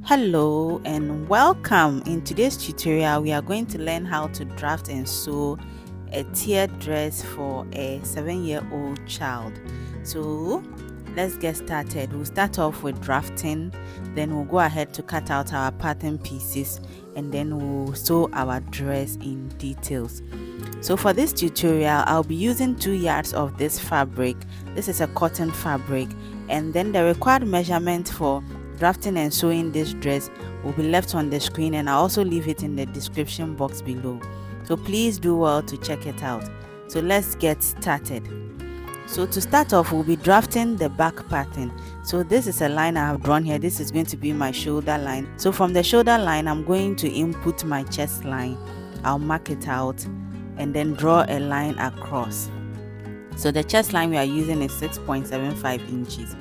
Hello and welcome. In today's tutorial, we are going to learn how to draft and sew a tiered dress for a 7-year-old child. So let's get started. We'll start off with drafting, then we'll go ahead to cut out our pattern pieces, and then we'll sew our dress in details. So for this tutorial, I'll be using 2 yards of this fabric. This is a cotton fabric, and then the required measurement for drafting and sewing this dress will be left on the screen, and I'll also leave it in the description box below. So please do well to check it out. So let's get started. So to start off, we'll be drafting the back pattern. So this is a line I have drawn here. This is going to be my shoulder line. So from the shoulder line, I'm going to input my chest line. I'll mark it out and then draw a line across. So the chest line we are using is 6.75 inches.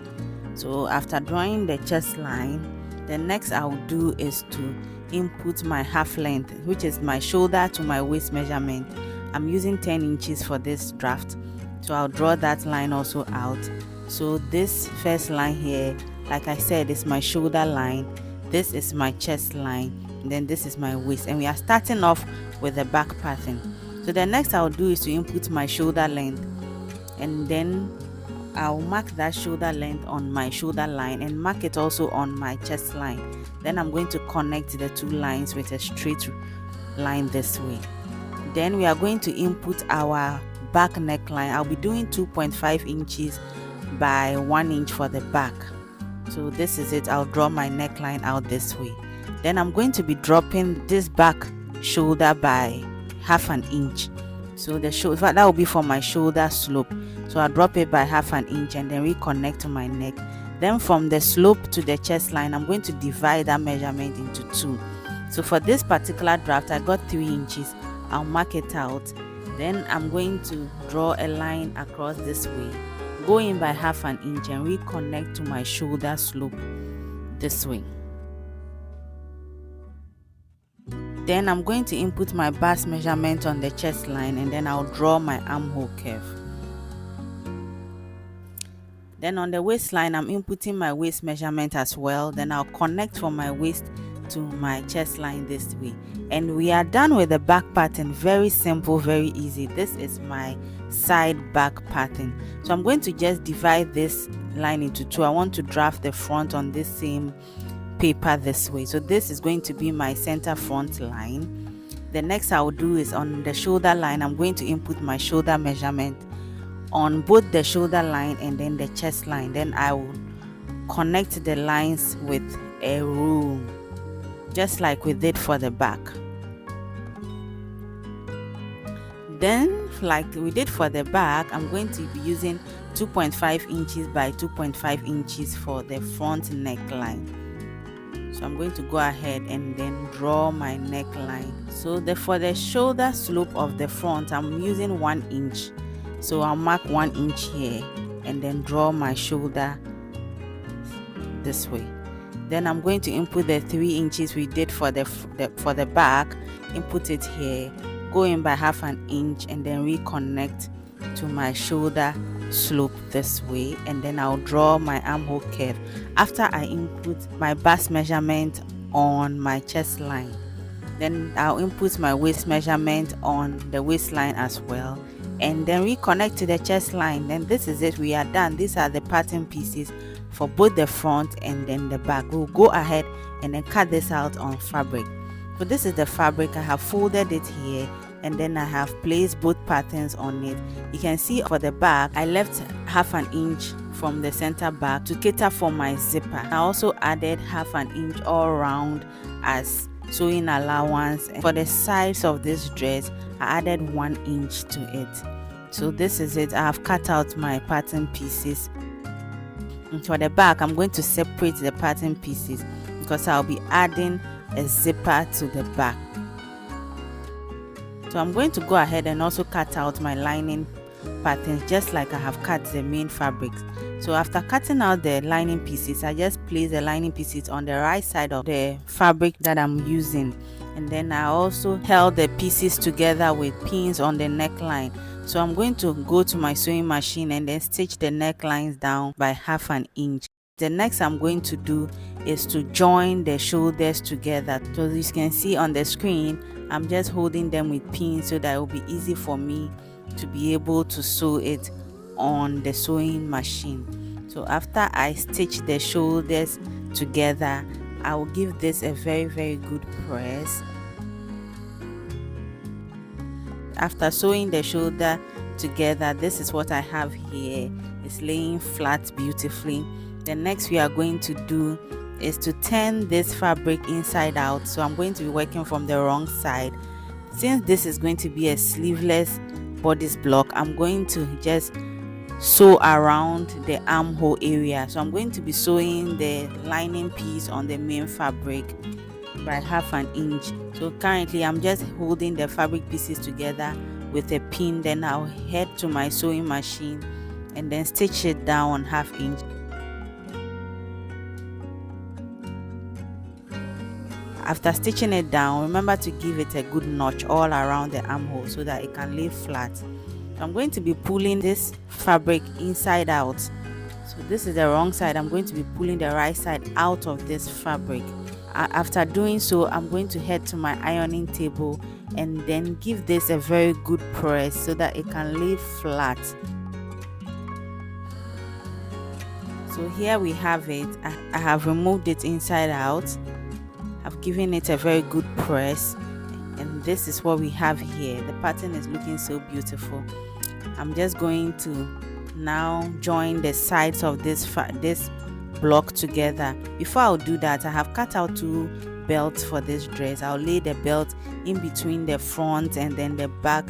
So after drawing the chest line, the next I'll do is to input my half length, which is my shoulder to my waist measurement. I'm using 10 inches for this draft, so I'll draw that line also out. So this first line here, like I said, is my shoulder line, this is my chest line, and then this is my waist, and we are starting off with the back pattern. So the next I'll do is to input my shoulder length, and then I'll mark that shoulder length on my shoulder line and mark it also on my chest line. Then I'm going to connect the two lines with a straight line this way. Then we are going to input our back neckline. I'll be doing 2.5 inches by 1 inch for the back. So this is it. I'll draw my neckline out this way. Then I'm going to be dropping this back shoulder by half an inch. So the shoulder, that will be for my shoulder slope. So I'll drop it by half an inch and then reconnect to my neck. Then from the slope to the chest line, I'm going to divide that measurement into 2. So for this particular draft, I got 3 inches. I'll mark it out. Then I'm going to draw a line across this way, go in by half an inch and reconnect to my shoulder slope this way. Then I'm going to input my bust measurement on the chest line, and then I'll draw my armhole curve. Then on the waistline, I'm inputting my waist measurement as well. Then I'll connect from my waist to my chest line this way. And we are done with the back pattern. Very simple, very easy. This is my side back pattern. So I'm going to just divide this line into 2. I want to draft the front on this same paper this way. So this is going to be my center front line. The next I will do is on the shoulder line, I'm going to input my shoulder measurement on both the shoulder line and then the chest line. Then I will connect the lines with a rule, just like we did for the back. Then like we did for the back, I'm going to be using 2.5 inches by 2.5 inches for the front neckline. So I'm going to go ahead and then draw my neckline. So for the shoulder slope of the front, I'm using 1 inch. So I'll mark 1 inch here and then draw my shoulder this way. Then I'm going to input the 3 inches we did for the back, input it here, go in by half an inch and then reconnect to my shoulder slope this way, and then I'll draw my armhole curve after I input my bust measurement on my chest line. Then I'll input my waist measurement on the waistline as well, and then reconnect to the chest line. Then this is it, we are done. These are the pattern pieces for both the front and then the back. We'll go ahead and then cut this out on fabric. So this is the fabric. I have folded it here and then I have placed both patterns on it. You can see for the back, I left half an inch from the center back to cater for my zipper. I also added half an inch all around as sewing allowance. And for the sides of this dress, I added 1 inch to it. So this is it. I have cut out my pattern pieces. And for the back, I'm going to separate the pattern pieces because I'll be adding a zipper to the back. So I'm going to go ahead and also cut out my lining patterns just like I have cut the main fabrics. So after cutting out the lining pieces, I just place the lining pieces on the right side of the fabric that I'm using, and then I also held the pieces together with pins on the neckline. So I'm going to go to my sewing machine and then stitch the necklines down by half an inch. The next I'm going to do is to join the shoulders together. So as you can see on the screen, I'm just holding them with pins so that it will be easy for me to be able to sew it on the sewing machine. So after I stitch the shoulders together, I will give this a very good press. After sewing the shoulder together, this is what I have here. It's laying flat beautifully. The next we are going to do is to turn this fabric inside out. So I'm going to be working from the wrong side. Since this is going to be a sleeveless bodice block, I'm going to just sew around the armhole area. So I'm going to be sewing the lining piece on the main fabric by 1/2 inch. So currently I'm just holding the fabric pieces together with a pin. Then I'll head to my sewing machine and then stitch it down on 1/2 inch. After stitching it down, remember to give it a good notch all around the armhole so that it can lay flat. I'm going to be pulling this fabric inside out. So this is the wrong side. I'm going to be pulling the right side out of this fabric. After doing so, I'm going to head to my ironing table and then give this a very good press so that it can lay flat. So here we have it. I have removed it inside out. I've given it a very good press, and this is what we have here. The pattern is looking so beautiful. I'm just going to now join the sides of this block together. Before I'll do that, I have cut out 2 belts for this dress. I'll lay the belt in between the front and then the back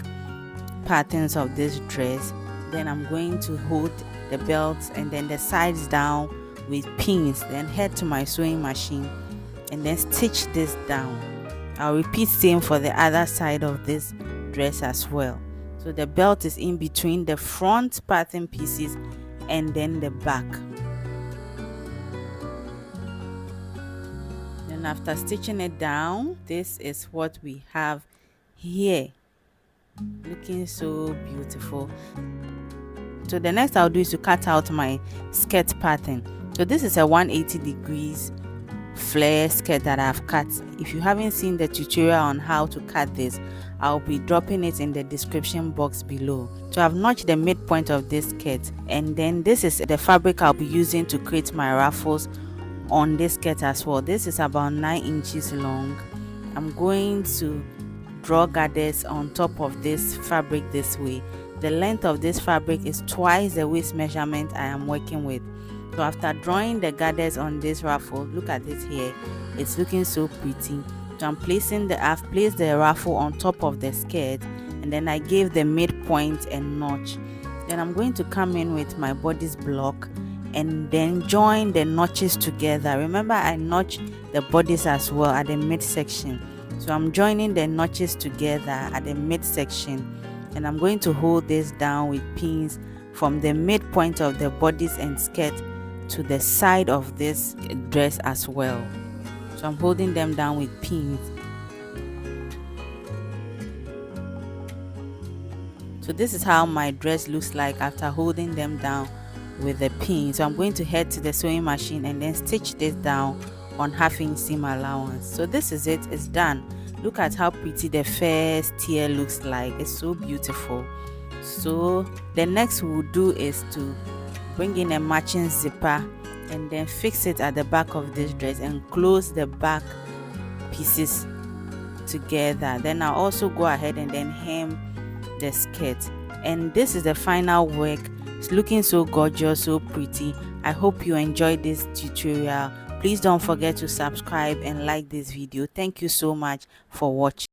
patterns of this dress. Then I'm going to hold the belts and then the sides down with pins, then head to my sewing machine and then stitch this down. I'll repeat same for the other side of this dress as well. So the belt is in between the front pattern pieces and then the back. Then after stitching it down, this is what we have here, looking so beautiful. So the next I'll do is to cut out my skirt pattern. So this is a 180 degrees flare skirt that I've cut. If you haven't seen the tutorial on how to cut this, I'll be dropping it in the description box below. So I've notched the midpoint of this skirt, and then this is the fabric I'll be using to create my ruffles on this skirt as well. This is about 9 inches long. I'm going to draw gathers on top of this fabric this way. The length of this fabric is twice the waist measurement I am working with. So after drawing the gathers on this ruffle, look at it here, it's looking so pretty. So I've placed the ruffle on top of the skirt, and then I gave the midpoint a notch. Then I'm going to come in with my bodice block and then join the notches together. Remember, I notched the bodice as well at the midsection. So I'm joining the notches together at the midsection, and I'm going to hold this down with pins from the midpoint of the bodice and skirt to the side of this dress as well. So I'm holding them down with pins. So this is how my dress looks like after holding them down with the pins. So I'm going to head to the sewing machine and then stitch this down on 1/2 inch seam allowance. So this is it, it's done. Look at how pretty the first tier looks like. It's so beautiful. So the next we'll do is to bring in a matching zipper and then fix it at the back of this dress and close the back pieces together. Then I'll also go ahead and then hem the skirt, and this is the final work. It's looking so gorgeous, so pretty. I hope you enjoyed this tutorial. Please don't forget to subscribe and like this video. Thank you so much for watching.